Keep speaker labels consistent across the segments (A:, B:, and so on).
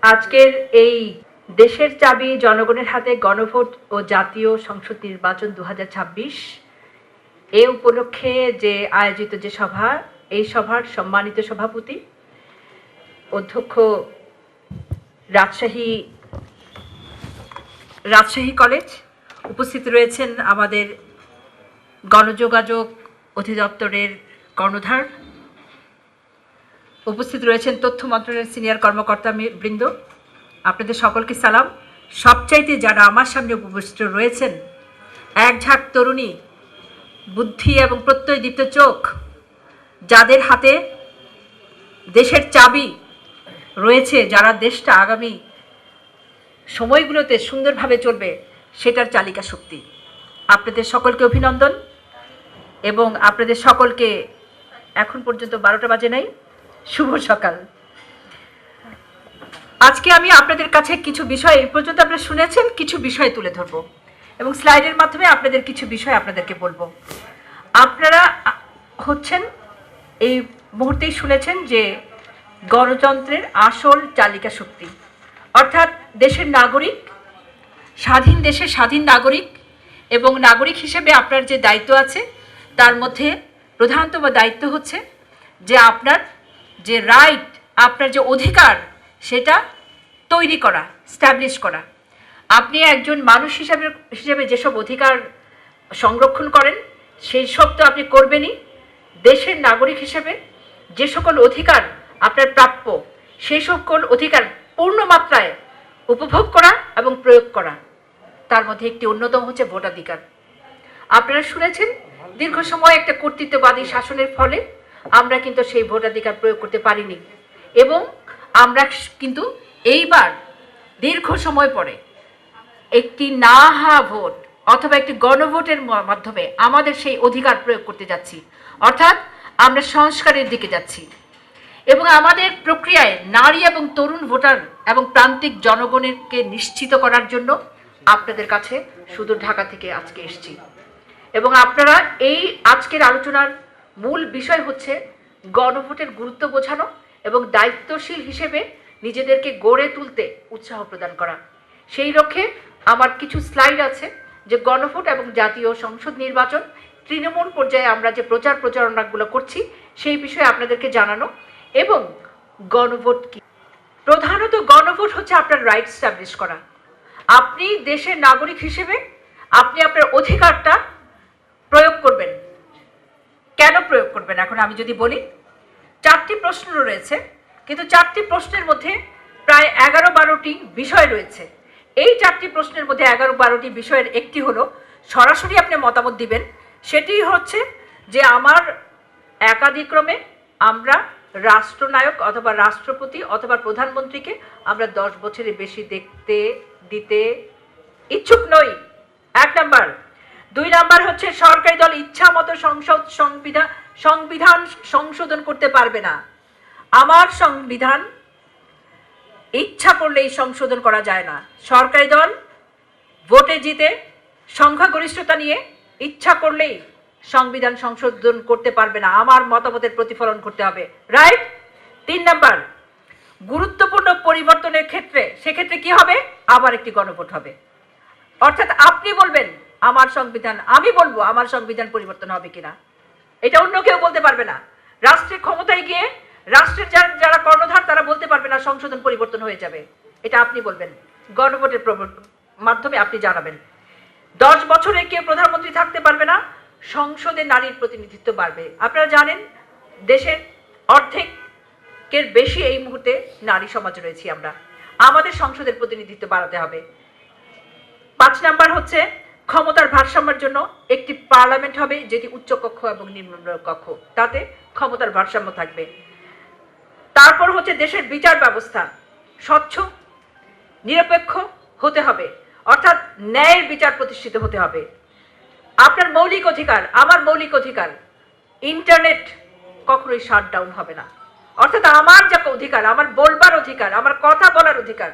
A: আজকের এই দেশের চাবি জনগণের হাতে গণভোট ও জাতীয় সংসদ নির্বাচন 2026 এ উপলক্ষে যে আয়োজিত যে সভা, এই সভার সম্মানিত সভাপতি অধ্যক্ষ রাজশাহী কলেজ, উপস্থিত রয়েছেন আমাদের গণযোগাযোগ অধিদপ্তরের কর্ণধার, উপস্থিত রয়েছেন তথ্য মন্ত্রণালয়ের সিনিয়র কর্মকর্তা বৃন্দ, আপনাদের সকলকে সালাম। সবচাইতে যারা আমার সামনে উপবিষ্ট রয়েছেন, এক ঝাঁক তরুণী, বুদ্ধি এবং প্রত্যয়দীপ্ত চোখ, যাদের হাতে দেশের চাবি রয়েছে, যারা দেশটা আগামী সময়গুলোতে সুন্দরভাবে চলবে সেটার চালিকা শক্তি, আপনাদের সকলকে অভিনন্দন। এবং আপনাদের সকলকে এখন পর্যন্ত 12টা বাজে নাই, শুভ সকাল। আজকে আমি আপনাদের কাছে কিছু বিষয়, এই পর্যন্ত আপনারা শুনেছেন, কিছু বিষয় তুলে ধরব এবং স্লাইডের মাধ্যমে আপনাদের কিছু বিষয় আপনাদেরকে বলবো। আপনারা হচ্ছেন এই মুহূর্তেই শুনেছেন যে গণতন্ত্রের আসল চালিকা শক্তি, অর্থাৎ দেশের নাগরিক, স্বাধীন দেশের স্বাধীন নাগরিক, এবং নাগরিক হিসেবে আপনার যে দায়িত্ব আছে তার মধ্যে প্রধানতম দায়িত্ব হচ্ছে যে আপনার যে রাইট, আপনার যে অধিকার, সেটা তৈরি করা, স্ট্যাবলিশ করা। আপনি একজন মানুষ হিসেবে যেসব অধিকার সংরক্ষণ করেন সেই সব তো আপনি করবেনই। দেশের নাগরিক হিসেবে যে সকল অধিকার আপনার প্রাপ্য, সেই সকল অধিকার পূর্ণ মাত্রায় উপভোগ করা এবং প্রয়োগ করা, তার মধ্যে একটি অন্যতম হচ্ছে ভোটাধিকার। আপনারা শুনেছেন দীর্ঘ সময় একটা কর্তৃত্ববাদী শাসনের ফলে আমরা কিন্তু সেই ভোটাধিকার প্রয়োগ করতে পারিনি, এবং আমরা কিন্তু এইবার দীর্ঘ সময় পরে একটি না হা ভোট অথবা একটি গণভোটের মাধ্যমে আমাদের সেই অধিকার প্রয়োগ করতে যাচ্ছি, অর্থাৎ আমরা সংস্কারের দিকে যাচ্ছি। এবং আমাদের প্রক্রিয়ায় নারী এবং তরুণ ভোটার এবং প্রান্তিক জনগণকে নিশ্চিত করার জন্য আপনাদের কাছে সুদূর ঢাকা থেকে আজকে এসেছি। এবং আপনারা এই আজকের আলোচনার মূল বিষয় হচ্ছে গণভোটের গুরুত্ব বোঝানো এবং দায়িত্বশীল হিসেবে নিজেদেরকে গড়ে তুলতে উৎসাহ প্রদান করা। সেই লক্ষ্যে আমার কিছু স্লাইড আছে যে গণভোট এবং জাতীয় সংসদ নির্বাচন তৃণমূল পর্যায়ে আমরা যে প্রচারণাগুলো করছি সেই বিষয়ে আপনাদেরকে জানানো। এবং গণভোট কি? প্রধানত গণভোট হচ্ছে আপনার রাইট স্টাবলিশ করা। আপনি দেশের নাগরিক হিসেবে আপনি আপনার অধিকারটা প্রয়োগ করবেন। কেন প্রয়োগ করবেন? এখন আমি যদি বলি, 4টি প্রশ্ন রয়েছে, কিন্তু 4টি প্রশ্নের মধ্যে প্রায় 11-12টি বিষয় রয়েছে। এই 4টি প্রশ্নের মধ্যে 11-12টি বিষয়ের একটি হলো সরাসরি আপনি মতামত দিবেন। সেটি হচ্ছে যে আমার একাধিক্রমে আমরা রাষ্ট্রনায়ক অথবা রাষ্ট্রপতি অথবা প্রধানমন্ত্রীকে আমরা 10 বছরের বেশি দিতে ইচ্ছুক নই, 1 নাম্বার। 2 নাম্বার হচ্ছে সরকারি দল ইচ্ছা মতো সংবিধান সংশোধন করতে পারবে না। আমার সংবিধান ইচ্ছা করলেই সংশোধন করা যায় না। সরকারি দল ভোটে জিতে সংখ্যাগরিষ্ঠতা নিয়ে ইচ্ছা করলেই সংবিধান সংশোধন করতে পারবে না, আমার মতামতের প্রতিফলন করতে হবে, রাইট? 3 নাম্বার, গুরুত্বপূর্ণ পরিবর্তনের ক্ষেত্রে সেক্ষেত্রে কি হবে? আবার একটি গণভোট হবে। অর্থাৎ আপনি বলবেন আমার সংবিধান, আমি বলবো আমার সংবিধান পরিবর্তন হবে কিনা, এটা অন্য কেউ বলতে পারবে না। রাষ্ট্রের ক্ষমতায় গিয়ে রাষ্ট্রের যারা কর্ণধার তারা বলতে পারবে না সংশোধন পরিবর্তন হয়ে যাবে, এটা আপনি বলবেন, গণভোটের মাধ্যমে আপনি জানাবেন। 10 বছরে কেউ প্রধানমন্ত্রী থাকতে পারবে না, সংসদে নারীর প্রতিনিধিত্ব বাড়বে। আপনারা জানেন দেশের অর্ধেকের বেশি এই মুহূর্তে নারী সমাজ রয়েছি আমরা, আমাদের সংসদের প্রতিনিধিত্ব বাড়াতে হবে। 5 নাম্বার হচ্ছে ক্ষমতার ভারসাম্যের জন্য একটি পার্লামেন্ট হবে যেটি উচ্চ কক্ষ এবং নিম্ন কক্ষ, তাতে ক্ষমতার ভারসাম্য থাকবে। তারপর হচ্ছে দেশের বিচার ব্যবস্থা স্বচ্ছ নিরপেক্ষ হতে হবে, অর্থাৎ ন্যায়ের বিচার প্রতিষ্ঠিত হতে হবে। আপনার মৌলিক অধিকার, আমার মৌলিক অধিকার, ইন্টারনেট কখনোই শাটডাউন হবে না। অর্থাৎ আমার যা অধিকার, আমার বলবার অধিকার, আমার কথা বলার অধিকার,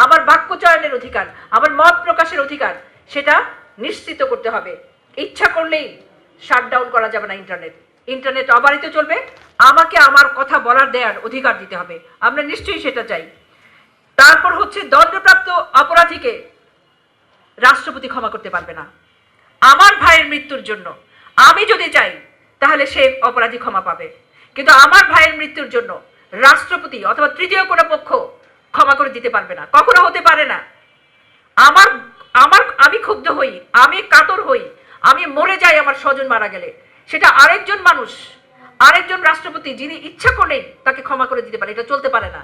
A: আমার বাক্য চয়নের অধিকার, আমার মত প্রকাশের অধিকার, সেটা নিশ্চিত করতে হবে। ইচ্ছা করলেই শাটডাউন করা যাবে না ইন্টারনেট অবারিত চলবে, আমাকে আমার কথা বলার দেওয়ার অধিকার দিতে হবে, আমরা নিশ্চয়ই সেটা চাই। তারপর কারোর হচ্ছে দণ্ডপ্রাপ্ত অপরাধীকে রাষ্ট্রপতি ক্ষমা করতে পারবে না। আমার ভাইয়ের মৃত্যুর জন্য আমি যদি চাই তাহলে সে অপরাধী ক্ষমা পাবে, কিন্তু আমার ভাইয়ের মৃত্যুর জন্য রাষ্ট্রপতি অথবা তৃতীয় কোনো পক্ষ ক্ষমা করে দিতে পারবে না, কখনো হতে পারে না। আমার আমার আমি ক্ষুব্ধ হই, আমি কাতর হই, আমি মরে যাই আমার স্বজন মারা গেলে, সেটা আরেকজন মানুষ, আরেকজন রাষ্ট্রপতি যিনি ইচ্ছা করলেই তাকে ক্ষমা করে দিতে পারে, এটা চলতে পারে না।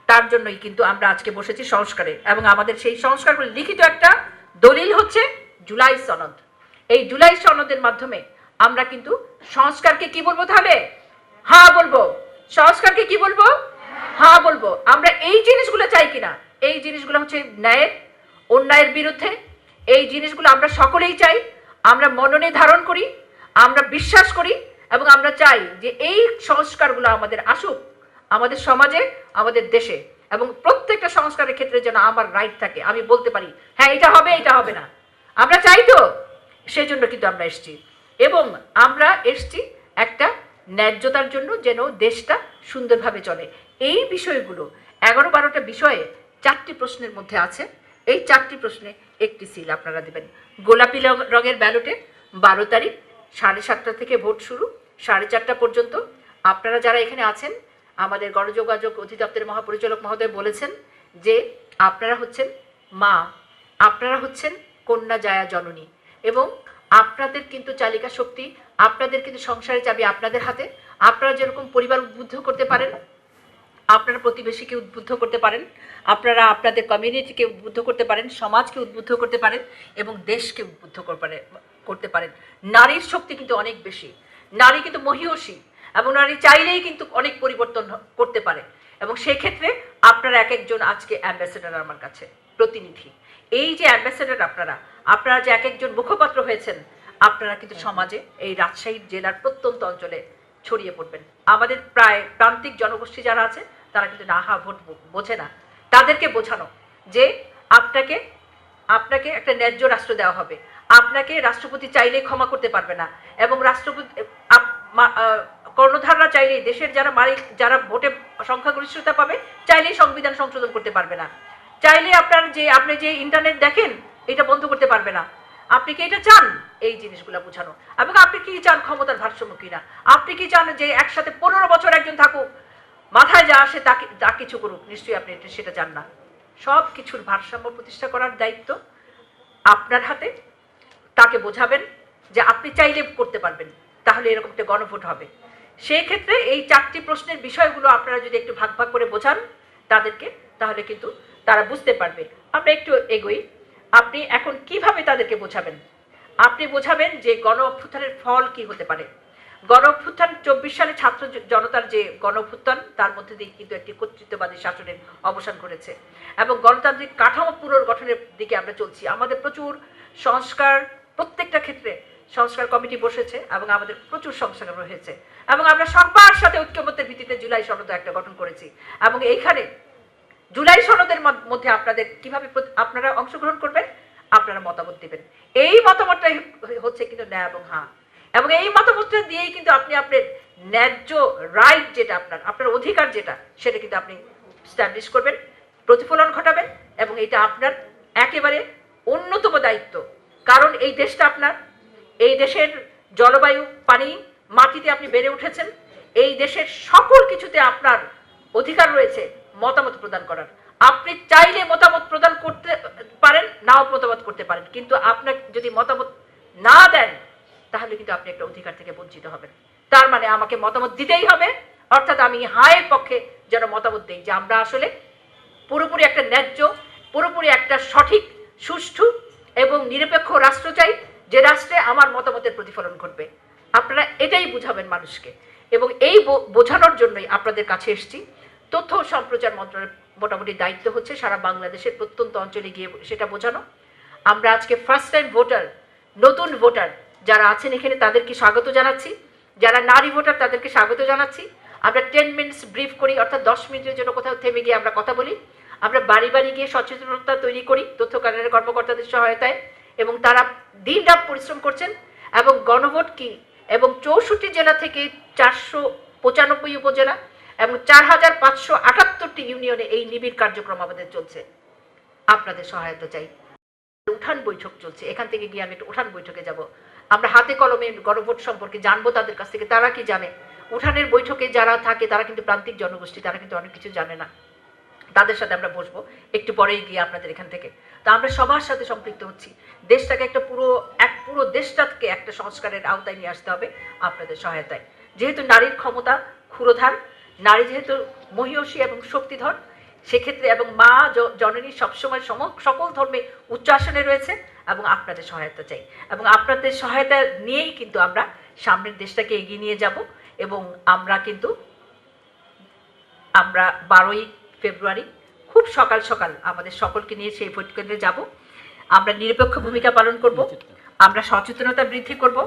A: তার জন্যই কিন্তু আমরা আজকে বসেছি সংস্কারে, এবং আমাদের সেই সংস্কারগুলো লিখিত একটা দলিল হচ্ছে জুলাই সনদ। এই জুলাই সনদের মাধ্যমে আমরা কিন্তু সংস্কারকে কি বলবো তাহলে? হ্যাঁ বলবো। সংস্কারকে কি বলবো? হ্যাঁ বলবো। আমরা এই জিনিসগুলো চাই কিনা? এই জিনিসগুলো হচ্ছে ন্যায়ের, অন্যায়ের বিরুদ্ধে। এই জিনিসগুলো আমরা সকলেই চাই, আমরা মননে ধারণ করি, আমরা বিশ্বাস করি, এবং আমরা চাই যে এই সংস্কারগুলো আমাদের আসুক আমাদের সমাজে, আমাদের দেশে, এবং প্রত্যেকটা সংস্কারের ক্ষেত্রে যেন আমার রাইট থাকে, আমি বলতে পারি হ্যাঁ এটা হবে, এটা হবে না। আমরা চাই তো, সেজন্য কিন্তু আমরা এসছি, এবং আমরা এসছি একটা ন্যায্যতার জন্য, যেন দেশটা সুন্দরভাবে চলে। এই বিষয়গুলো 11-12টা বিষয়ে 4টি প্রশ্নের মধ্যে আছে। এই 4টি প্রশ্নে একটি সিল আপনারা দেবেন। গোলাপি রঙের ব্যালটে 12 তারিখ 7:30 থেকে ভোট শুরু, 4:30 পর্যন্ত। আপনারা যারা এখানে আছেন, আমাদের গণযোগাযোগ অধিদপ্তরের মহাপরিচালক মহোদয় বলেছেন যে আপনারা হচ্ছেন মা, আপনারা হচ্ছেন কন্যা জায়া জননী, এবং আপনাদের কিন্তু চালিকা শক্তি, আপনাদের কিন্তু সংসারের চাবি আপনাদের হাতে। আপনারা যেরকম পরিবার উদ্বুদ্ধ করতে পারেন, আপনারা প্রতিবেশীকে উদ্বুদ্ধ করতে পারেন, আপনারা আপনাদের কমিউনিটিকে উদ্বুদ্ধ করতে পারেন, সমাজকে উদ্বুদ্ধ করতে পারেন, এবং দেশকে উদ্বুদ্ধ করতে পারেন। নারীর শক্তি কিন্তু অনেক বেশি, নারী কিন্তু মহীয়সী, এবং নারী চাইলেই কিন্তু অনেক পরিবর্তন করতে পারে। এবং সেক্ষেত্রে আপনারা এক একজন আজকে অ্যাম্বাসেডার আমার কাছে, প্রতিনিধি। এই যে অ্যাম্বাসেডার আপনারা যে এক একজন মুখপাত্র হয়েছেন, আপনারা কিন্তু সমাজে এই রাজশাহী জেলার প্রত্যন্ত অঞ্চলে ছড়িয়ে পড়বেন। আমাদের প্রায় প্রান্তিক জনগোষ্ঠী যারা আছে তারা কিন্তু না হা ভোট বোঝে না, তাদেরকে বোঝানো যে আপনাকে একটা ন্যায্য রাষ্ট্র দেওয়া হবে, আপনাকে রাষ্ট্রপতি চাইলেই ক্ষমা করতে পারবে না, এবং রাষ্ট্রপতি কর্ণধাররা চাইলেই, দেশের যারা মালিক, যারা ভোটে সংখ্যাগরিষ্ঠতা পাবে, চাইলেই সংবিধান সংশোধন করতে পারবে না, চাইলে আপনি যে ইন্টারনেট দেখেন এটা বন্ধ করতে পারবে না। আপনি কি এটা চান? এই জিনিসগুলো বোঝানো। এবং আপনি কি চান? ক্ষমতার ভারসাম্য কিনা। আপনি কি চান যে একসাথে 15 বছর একজন থাকুক, মাথায় যা আসে তা কিছু করুক? নিশ্চয়ই আপনি সেটা চান না। সব কিছুর ভারসাম্য প্রতিষ্ঠা করার দায়িত্ব আপনার হাতে। তাকে বোঝাবেন যে আপনি চাইলে করতে পারবেন, তাহলে এরকম একটা গণভোট হবে। সেই ক্ষেত্রে এই 4টি প্রশ্নের বিষয়গুলো আপনারা যদি একটু ভাগ ভাগ করে বোঝান তাদেরকে, তাহলে কিন্তু তারা বুঝতে পারবে। আমরা একটু এগোই। আপনি এখন কিভাবে তাদেরকে বোঝাবেন? আপনি বোঝাবেন যে গণ অভ্যুত্থানের ফল কি হতে পারে। গণ অভ্যুত্থান 24 সালে ছাত্র জনতার যে গণ অভ্যুত্থান, তার মধ্যে দিয়ে কিন্তু একটি কর্তৃত্ববাদী শাসনের অবসান ঘটেছে, এবং গণতান্ত্রিক কাঠামো পুনর্গঠনের দিকে আমরা চলছি। আমাদের প্রচুর সংস্কার, প্রত্যেকটা ক্ষেত্রে সংস্কার কমিটি বসেছে, এবং আমাদের প্রচুর সংস্কার হয়েছে, এবং আমরা সবার সাথে ঐক্যমত্যের ভিত্তিতে জুলাই সনদ একটা গঠন করেছি। এবং এইখানে জুলাই সনদের মধ্যে আপনাদের কিভাবে আপনারা অংশগ্রহণ করবেন, আপনারা মতামত দেবেন। এই মতামতটাই হচ্ছে কিন্তু ন্যায় এবং হ্যাঁ, এবং এই মতামতটা দিয়েই কিন্তু আপনি আপনার ন্যায্য রাইট যেটা আপনার অধিকার যেটা, সেটা কিন্তু আপনি স্ট্যাবলিশ করবেন, প্রতিফলন ঘটাবেন, এবং এটা আপনার একেবারে অন্যতম দায়িত্ব। কারণ এই দেশটা আপনার, এই দেশের জলবায়ু, পানি, মাটিতে আপনি বেড়ে উঠেছেন, এই দেশের সকল কিছুতে আপনার অধিকার রয়েছে মতামত প্রদান করার। আপনি চাইলে মতামত প্রদান করতে পারেন, নাও মতামত করতে পারেন, কিন্তু আপনাকে যদি মতামত না দেন তাহলে কিন্তু আপনি একটা অধিকার থেকে বঞ্চিত হবেন। তার মানে আমাকে মতামত দিতেই হবে, অর্থাৎ আমি হায়ের পক্ষে যেন মতামত দিই যে আমরা আসলে পুরোপুরি একটা ন্যায্য, পুরোপুরি একটা সঠিক, সুষ্ঠু এবং নিরপেক্ষ রাষ্ট্র চাই, যে রাষ্ট্রে আমার মতামতের প্রতিফলন ঘটবে। আপনারা এটাই বুঝাবেন মানুষকে, এবং এই বোঝানোর জন্যই আপনাদের কাছে এসেছি। তথ্য ও সম্প্রচার মন্ত্রণালয়ের মোটামুটি দায়িত্ব হচ্ছে সারা বাংলাদেশের প্রত্যন্ত অঞ্চলে গিয়ে সেটা বোঝানো। আমরা আজকে ফার্স্ট টাইম ভোটার, নতুন ভোটার যারা আছেন এখানে তাদেরকে স্বাগত জানাচ্ছি, যারা নারী ভোটার তাদেরকে স্বাগত জানাচ্ছি। আমরা 10 মিনিটস ব্রিফ করি, অর্থাৎ 10 মিনিটের জন্য কোথাও থেমে গিয়ে আমরা কথা বলি। আমরা বাড়ি বাড়ি গিয়ে সচেতনতা তৈরি করি তথ্য কার্যালয়ের কর্মকর্তাদের সহায়তায়, এবং তারা দিনরাত পরিশ্রম করছেন। এবং গণভোট কি, এবং 64 জেলা থেকে 495 উপজেলা এবং 4578টি ইউনিয়নে এই নিবিড় কার্যক্রম আমাদের চলছে। আপনাদের সহায়তা চাই। উঠান বৈঠক চলছে, এখান থেকে গিয়ে আমি একটা উঠান বৈঠকে যাব। আমরা হাতে কলমে গণভোট সম্পর্কে জানবো তাদের কাছ থেকে, তারা কি জানে। উঠানের বৈঠকে যারা থাকে তারা কিন্তু প্রান্তিক জনগোষ্ঠী, তারা কিন্তু অনেক কিছু জানে না। তাদের সাথে আমরা বসবো একটু পরেই গিয়ে আপনাদের এখান থেকে। তা আমরা সবার সাথে সম্পৃক্ত হচ্ছি। দেশটাকে একটা পুরো দেশটাকে একটা সংস্কারের আওতায় নিয়ে আসতে হবে আপনাদের সহায়তায়। যেহেতু নারীর ক্ষমতা ক্ষুরোধার, নারী যেহেতু মহিয়সী এবং শক্তিধর, সেক্ষেত্রে এবং মা জননী সবসময় সকল ধর্মে উচ্চ আসনে রয়েছে, এবং আপনাদের সহায়তা চাই। এবং আপনাদের সহায়তা নিয়েই কিন্তু আমরা সামনের দেশটাকে এগিয়ে নিয়ে যাব। এবং আমরা 12ই ফেব্রুয়ারি খুব সকাল সকাল আমাদের সকলকে নিয়ে সেই ভোট কেন্দ্রে যাব। আমরা নিরপেক্ষ ভূমিকা পালন করব, আমরা সচেতনতা বৃদ্ধি করব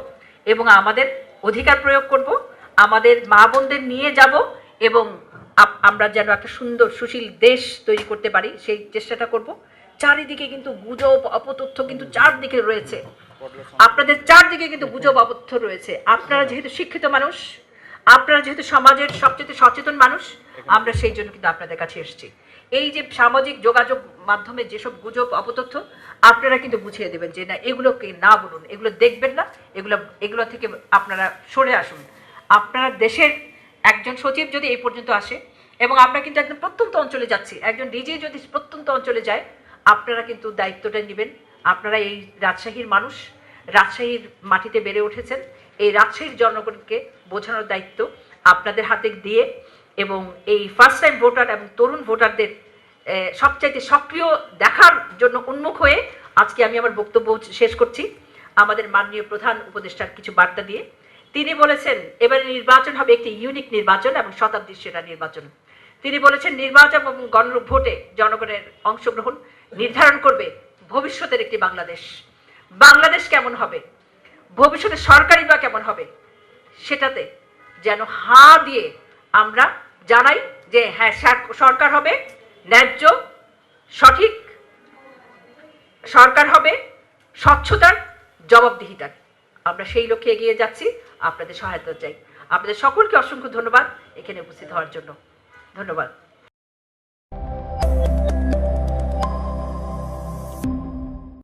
A: এবং আমাদের অধিকার প্রয়োগ করব। আমাদের মা বোনদের নিয়ে যাব এবং আমরা যেন একটা সুন্দর সুশীল দেশ তৈরি করতে পারি সেই চেষ্টাটা করব। চারিদিকে কিন্তু গুজব অপতথ্য কিন্তু চারদিকে রয়েছে, আপনাদের চারদিকে কিন্তু গুজব অপতথ্য রয়েছে। আপনারা যেহেতু শিক্ষিত মানুষ, আপনারা যেহেতু সমাজের সবচেয়ে সচেতন মানুষ, আমরা সেই জন্য কিন্তু আপনাদের কাছে এসেছি। এই যে সামাজিক যোগাযোগ মাধ্যমে যেসব গুজব অপতথ্য, আপনারা কিন্তু বুঝিয়ে দেবেন যে না, এগুলোকে না বলুন, এগুলো দেখবেন না, এগুলো থেকে আপনারা সরে আসুন। আপনারা দেশের একজন সচিব যদি এই পর্যন্ত আসে, এবং আমরা কিন্তু একদম প্রত্যন্ত অঞ্চলে যাচ্ছি, একজন ডিজি যদি প্রত্যন্ত অঞ্চলে যায়, আপনারা কিন্তু দায়িত্বটা নেবেন। আপনারা এই রাজশাহীর মানুষ, রাজশাহীর মাটিতে বেড়ে উঠেছেন, এই রাজশাহীর জনগণকে বোঝানোর দায়িত্ব আপনাদের হাতে দিয়ে, এবং এই ফার্স্ট টাইম ভোটার এবং তরুণ ভোটারদের সবচাইতে সক্রিয় দেখার জন্য উন্মুখ হয়ে আজকে আমি আমার বক্তব্য শেষ করছি আমাদের মাননীয় প্রধান উপদেষ্টার কিছু বার্তা দিয়ে। তিনি বলেছেন এবারে নির্বাচন হবে একটি ইউনিক নির্বাচন এবং শতাব্দীর সেরা নির্বাচন। তিনি বলেছেন নির্বাচন এবং গণভোটে জনগণের অংশগ্রহণ নির্ধারণ করবে ভবিষ্যতের একটি বাংলাদেশ। বাংলাদেশ কেমন হবে, ভবিষ্যতে সরকারি বা কেমন হবে, সেটাতে যেন হাঁ দিয়ে আমরা জানাই যে হ্যাঁ, সরকার হবে ন্যায্য, সঠিক সরকার হবে, স্বচ্ছতার, জবাবদিহিতার। আমরা সেই লক্ষ্যে এগিয়ে যাচ্ছি। আপনাদের সহায়তা চাই। আপনাদের সকলকে অসংখ্য ধন্যবাদ এখানে উপস্থিত হওয়ার জন্য। ধন্যবাদ।